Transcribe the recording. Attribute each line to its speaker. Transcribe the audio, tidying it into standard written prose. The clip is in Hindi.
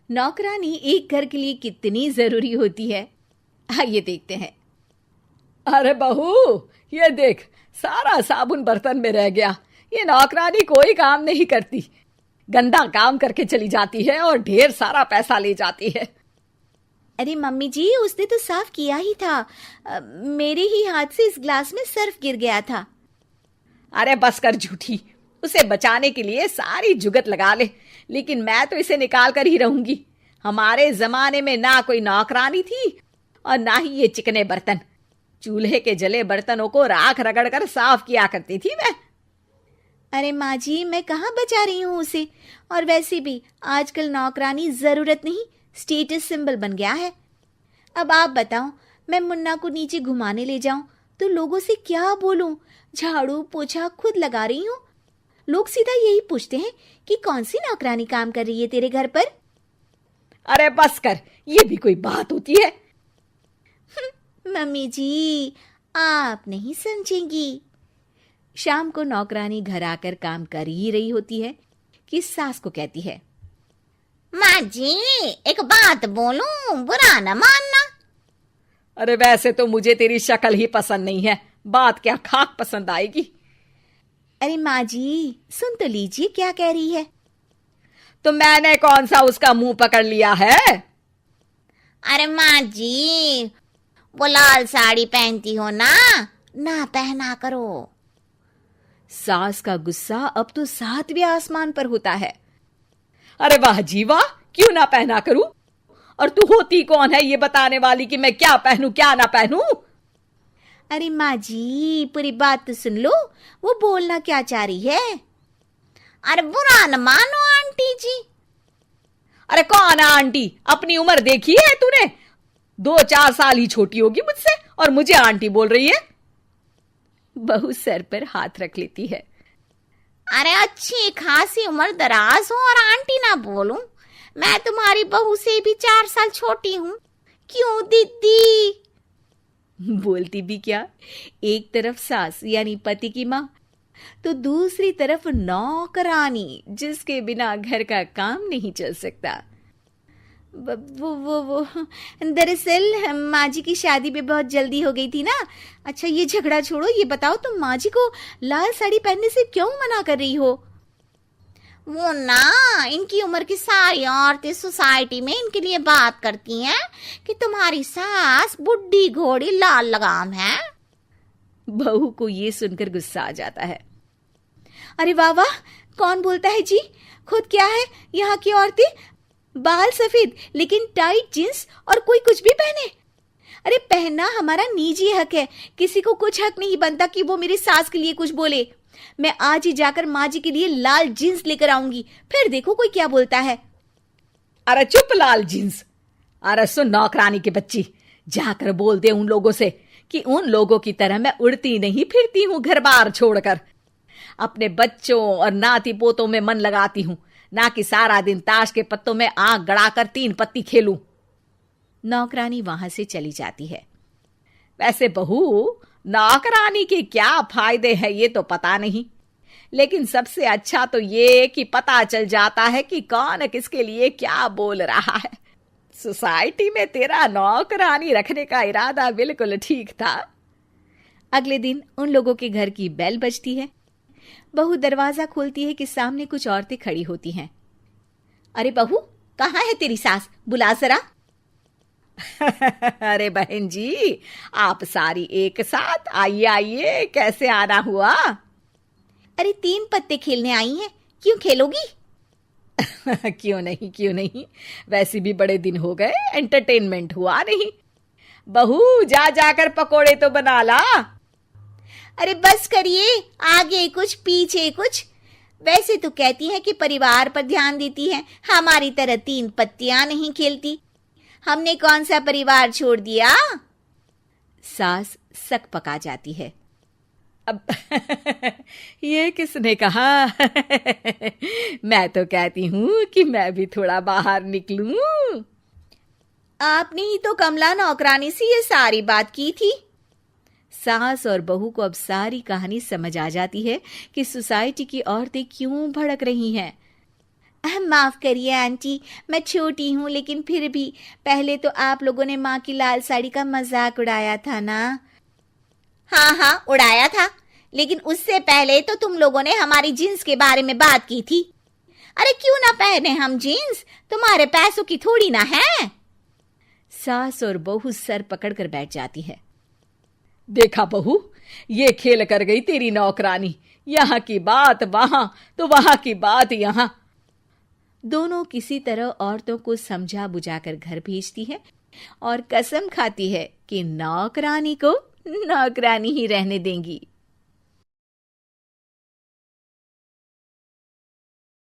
Speaker 1: नौकरानी एक घर के लिए कितनी जरूरी होती है, आइए देखते हैं।
Speaker 2: अरे बहू, ये देख, सारा साबुन बर्तन में रह गया। ये नौकरानी कोई काम नहीं करती, गंदा काम करके चली जाती है और ढेर सारा पैसा ले जाती है।
Speaker 1: अरे मम्मी जी, उसने तो साफ किया ही था। मेरे ही हाथ से इस ग्लास में सर्फ गिर गया था।
Speaker 2: अरे बस कर झूठी, उसे बचाने के लिए सारी जुगत लगा ले, लेकिन मैं तो इसे निकाल कर ही रहूंगी। हमारे जमाने में ना कोई नौकरानी थी और ना ही ये चिकने बर्तन। चूल्हे के जले बर्तनों को राख रगड़ कर साफ किया करती थी मैं।
Speaker 1: अरे माँ जी, मैं कहाँ बचा रही हूँ उसे। और वैसे भी आजकल नौकरानी जरूरत नहीं, स्टेटस सिंबल बन गया है। अब आप बताओ, मैं मुन्ना को नीचे घुमाने ले जाऊं तो लोगों से क्या बोलूं? झाड़ू पोछा खुद लगा रही हूँ। लोग सीधा यही पूछते हैं कि कौन सी नौकरानी काम कर रही है तेरे घर पर।
Speaker 2: अरे बस कर, ये भी कोई बात होती है?
Speaker 1: मम्मी जी, आप नहीं समझेंगी। शाम को नौकरानी घर आकर काम कर ही रही होती है कि सास को कहती है,
Speaker 3: माँ जी, एक बात बोलूं, बुरा न मानना।
Speaker 2: अरे वैसे तो मुझे तेरी शक्ल ही पसंद नहीं है, बात क्या खाक पसंद आएगी।
Speaker 1: अरे माँ जी, सुन तो लीजिए क्या कह रही है।
Speaker 2: तो मैंने कौन सा उसका मुंह पकड़ लिया है?
Speaker 3: अरे माँ जी, वो लाल साड़ी पहनती हो ना, ना पहना करो।
Speaker 1: सास का गुस्सा अब तो 7वें आसमान पर होता है।
Speaker 2: अरे वाह जी वाह, क्यों ना पहना करूं? और तू होती कौन है ये बताने वाली कि मैं क्या पहनूं क्या ना पहनूं?
Speaker 1: अरे माँ जी, पूरी बात तो सुन लो, वो बोलना क्या चाह रही है।
Speaker 3: अरे बुरा न मानो आंटी जी।
Speaker 2: अरे कौन है आंटी? अपनी उम्र देखी है तूने? 2-4 साल ही छोटी होगी मुझसे और मुझे आंटी बोल रही है।
Speaker 1: बहू सर पर हाथ रख लेती है।
Speaker 3: अरे अच्छी खासी उम्र दराज हो और आंटी ना बोलूं? मैं तुम्हारी बहू से भी 4 साल छोटी हूँ। क्यों दीदी?
Speaker 1: बोलती भी क्या, एक तरफ सास यानी पति की माँ, तो दूसरी तरफ नौकरानी जिसके बिना घर का काम नहीं चल सकता। वो दरअसल माँ जी की शादी भी बहुत जल्दी हो गई थी ना। अच्छा ये झगड़ा छोड़ो, ये बताओ तुम माँ जी को लाल साड़ी पहनने से क्यों मना कर रही हो?
Speaker 3: वो ना, इनकी उम्र की सारी औरतें सोसाइटी में इनके लिए बात करती हैं कि तुम्हारी सास बुढ़ी घोड़ी लाल लगाम है।
Speaker 1: बहू को ये सुनकर गुस्सा आ जाता है। अरे वाह वाह, कौन बोलता है जी? खुद क्या है यहाँ की औरतें, बाल सफेद लेकिन टाइट जींस और कोई कुछ भी पहने। अरे पहनना हमारा निजी हक है, किसी को कुछ हक नहीं बनता कि वो मेरी सास के लिए कुछ बोले। मैं आज ही जाकर माँ जी के लिए लाल जींस लेकर आऊंगी, फिर देखो कोई क्या बोलता है।
Speaker 2: अरे चुप लाल जींस। अरे सुन नौकरानी की बच्ची, जाकर बोल दे उन लोगों से कि उन लोगों की तरह मैं उड़ती नहीं फिरती हूँ घर बार छोड़कर। अपने बच्चों और नाती पोतों में मन लगाती हूँ, ना कि सारा दिन ताश के पत्तों में आंख गड़ाकर 3 पत्ती खेलूं।
Speaker 1: नौकरानी वहां से चली जाती है।
Speaker 2: वैसे बहू, नौकरानी के क्या फायदे हैं ये तो पता नहीं, लेकिन सबसे अच्छा तो ये कि पता चल जाता है कि कौन किसके लिए क्या बोल रहा है। सोसाइटी में तेरा नौकरानी रखने का इरादा बिल्कुल ठीक था।
Speaker 1: अगले दिन उन लोगों के घर की बेल बजती है। बहू दरवाजा खोलती है कि सामने कुछ औरतें खड़ी होती हैं। अरे बहू, कहाँ है तेरी सास? बुला जरा।
Speaker 2: अरे बहन जी, आप सारी एक साथ आइए आइए, कैसे आना हुआ?
Speaker 1: अरे 3 पत्ते खेलने आई हैं, क्यों खेलोगी?
Speaker 2: क्यों नहीं, वैसे भी बड़े दिन हो गए, एंटरटेनमेंट हुआ नहीं। बहू जा जाकर पकोड़े तो बना ला।
Speaker 1: अरे बस करिए, आगे कुछ पीछे कुछ। वैसे तो कहती है कि परिवार पर ध्यान देती है, हमारी तरह 3 पत्तियां नहीं खेलती। हमने कौन सा परिवार छोड़ दिया? सास सक पका जाती है।
Speaker 2: अब ये किसने कहा? मैं तो कहती हूँ कि मैं भी थोड़ा बाहर निकलूं।
Speaker 1: आपने ही तो कमला नौकरानी से ये सारी बात की थी। सास और बहू को अब सारी कहानी समझ आ जाती है कि सोसाइटी की औरतें क्यों भड़क रही हैं। माफ करिए आंटी, मैं छोटी हूँ, लेकिन फिर भी पहले तो आप लोगों ने माँ की लाल साड़ी का मजाक उड़ाया था ना।
Speaker 3: हाँ हाँ, उड़ाया था, लेकिन उससे पहले तो तुम लोगों ने हमारी जीन्स के बारे में बात की थी। अरे क्यों ना पहने हम जीन्स, तुम्हारे पैसों की थोड़ी ना है।
Speaker 2: सास और बहू सर पकड़कर बैठ जाती है। देखा बहू, ये खेल कर गई तेरी नौकरानी, यहाँ की बात वहां तो वहां की बात यहाँ। दोनों किसी तरह औरतों को समझा बुझाकर घर भेजती है और कसम खाती है कि नौकरानी को नौकरानी ही रहने देंगी।